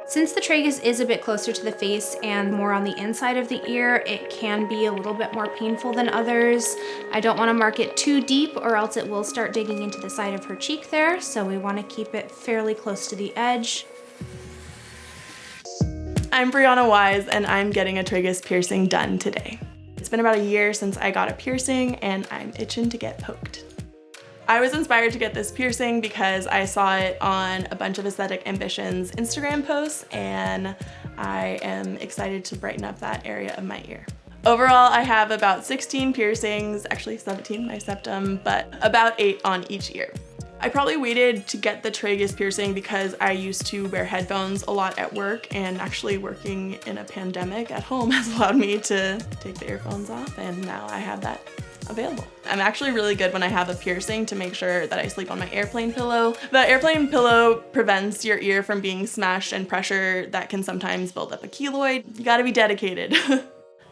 Since the tragus is a bit closer to the face and more on the inside of the ear, it can be a little bit more painful than others. I don't want to mark it too deep or else it will start digging into the side of her cheek there, so we want to keep it fairly close to the edge. I'm Brianna Wise and I'm getting a tragus piercing done today. It's been about a year since I got a piercing and I'm itching to get poked. I was inspired to get this piercing because I saw it on a bunch of Aesthetic Ambitions Instagram posts and I am excited to brighten up that area of my ear. Overall, I have about 16 piercings, actually 17 my septum, but about 8 on each ear. I probably waited to get the tragus piercing because I used to wear headphones a lot at work, and actually working in a pandemic at home has allowed me to take the earphones off, and now I have that available. I'm actually really good when I have a piercing to make sure that I sleep on my airplane pillow. The airplane pillow prevents your ear from being smashed and pressure that can sometimes build up a keloid. You gotta be dedicated.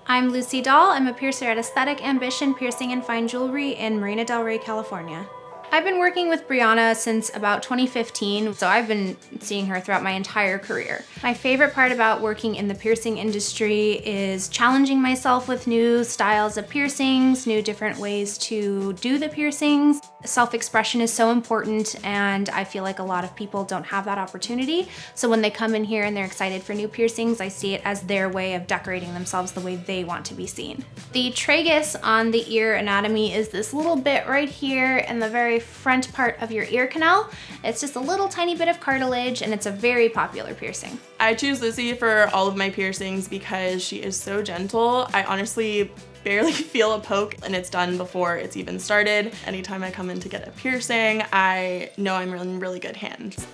I'm Luci Doll. I'm a piercer at Aesthetic Ambition Piercing and Fine Jewelry in Marina Del Rey, California. I've been working with Brianna since about 2015, so I've been seeing her throughout my entire career. My favorite part about working in the piercing industry is challenging myself with new styles of piercings, new different ways to do the piercings. Self-expression is so important, and I feel like a lot of people don't have that opportunity. So when they come in here and they're excited for new piercings, I see it as their way of decorating themselves the way they want to be seen. The tragus on the ear anatomy is this little bit right here in the very front part of your ear canal. It's just a little tiny bit of cartilage, and it's a very popular piercing. I choose Luci for all of my piercings because she is so gentle. I honestly barely feel a poke and it's done before it's even started. Anytime I come in to get a piercing, I know I'm in really good hands.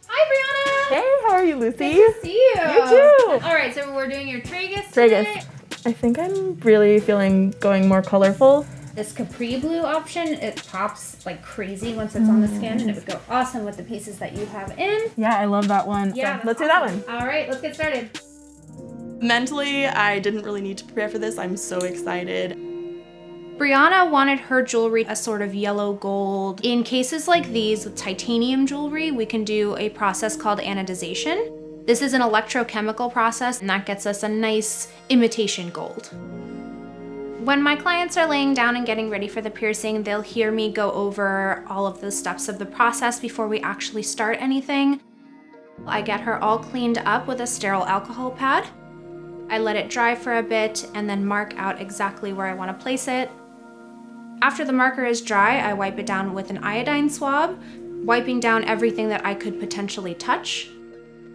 Hi, Brianna! Hey, how are you, Luci? Nice to see you! You too! All right, so we're doing your tragus Tragus. today. I think I'm really feeling going more colorful. This Capri Blue option, it pops like crazy once it's on the skin, and it would go awesome with the pieces that you have in. Yeah, I love that one. Yeah, So let's do that one. All right, let's get started. Mentally, I didn't really need to prepare for this. I'm so excited. Brianna wanted her jewelry a sort of yellow gold. In cases like these with titanium jewelry, we can do a process called anodization. This is an electrochemical process, and that gets us a nice imitation gold. When my clients are laying down and getting ready for the piercing, they'll hear me go over all of the steps of the process before we actually start anything. I get her all cleaned up with a sterile alcohol pad. I let it dry for a bit and then mark out exactly where I want to place it. After the marker is dry, I wipe it down with an iodine swab, wiping down everything that I could potentially touch.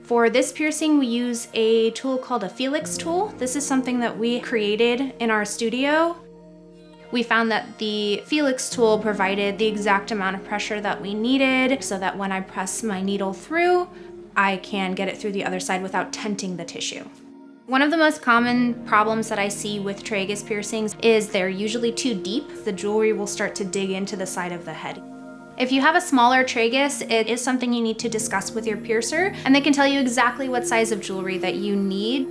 For this piercing, we use a tool called a Felix tool. This is something that we created in our studio. We found that the Felix tool provided the exact amount of pressure that we needed so that when I press my needle through, I can get it through the other side without tenting the tissue. One of the most common problems that I see with tragus piercings is they're usually too deep. The jewelry will start to dig into the side of the head. If you have a smaller tragus, it is something you need to discuss with your piercer, and they can tell you exactly what size of jewelry that you need.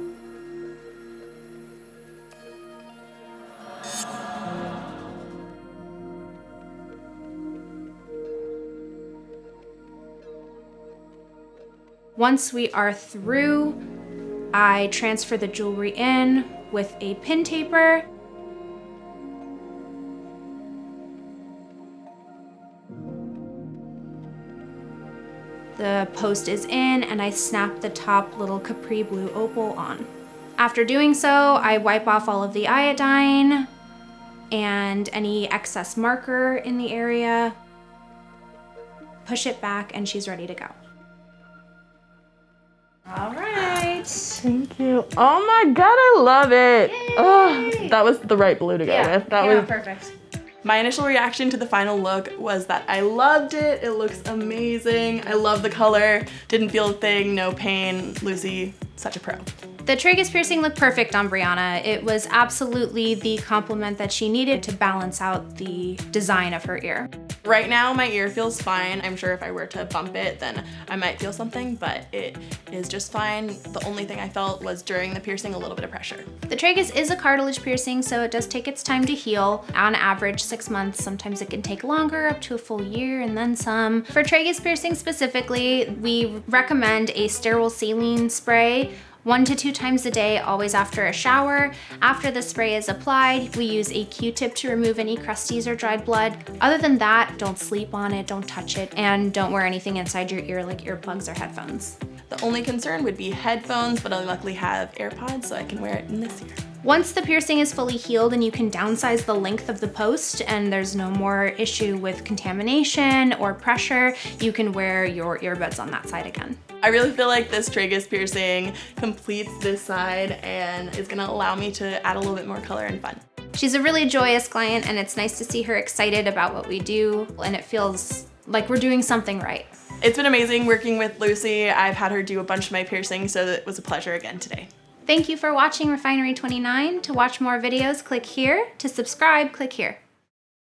Once we are through, I transfer the jewelry in with a pin taper. The post is in, and I snap the top little Capri Blue opal on. After doing so, I wipe off all of the iodine and any excess marker in the area, push it back, and she's ready to go. All right. Thank you. Oh my God, I love it. Yay. Oh, that was the right blue to go with. That was perfect. My initial reaction to the final look was that I loved it. It looks amazing. I love the color. Didn't feel a thing, no pain. Luci, such a pro. The tragus piercing looked perfect on Brianna. It was absolutely the compliment that she needed to balance out the design of her ear. Right now, my ear feels fine. I'm sure if I were to bump it, then I might feel something, but it is just fine. The only thing I felt was during the piercing, a little bit of pressure. The tragus is a cartilage piercing, so it does take its time to heal. On average, 6 months. Sometimes it can take longer, up to a full year and then some. For tragus piercing specifically, we recommend a sterile saline spray 1 to 2 times a day, always after a shower. After the spray is applied, we use a Q-tip to remove any crusties or dried blood. Other than that, don't sleep on it, don't touch it, and don't wear anything inside your ear like earplugs or headphones. The only concern would be headphones, but I luckily have AirPods, so I can wear it in this ear. Once the piercing is fully healed and you can downsize the length of the post and there's no more issue with contamination or pressure, you can wear your earbuds on that side again. I really feel like this tragus piercing completes this side and is gonna allow me to add a little bit more color and fun. She's a really joyous client and it's nice to see her excited about what we do, and it feels like we're doing something right. It's been amazing working with Luci. I've had her do a bunch of my piercings, so it was a pleasure again today. Thank you for watching Refinery29. To watch more videos, click here. To subscribe, click here.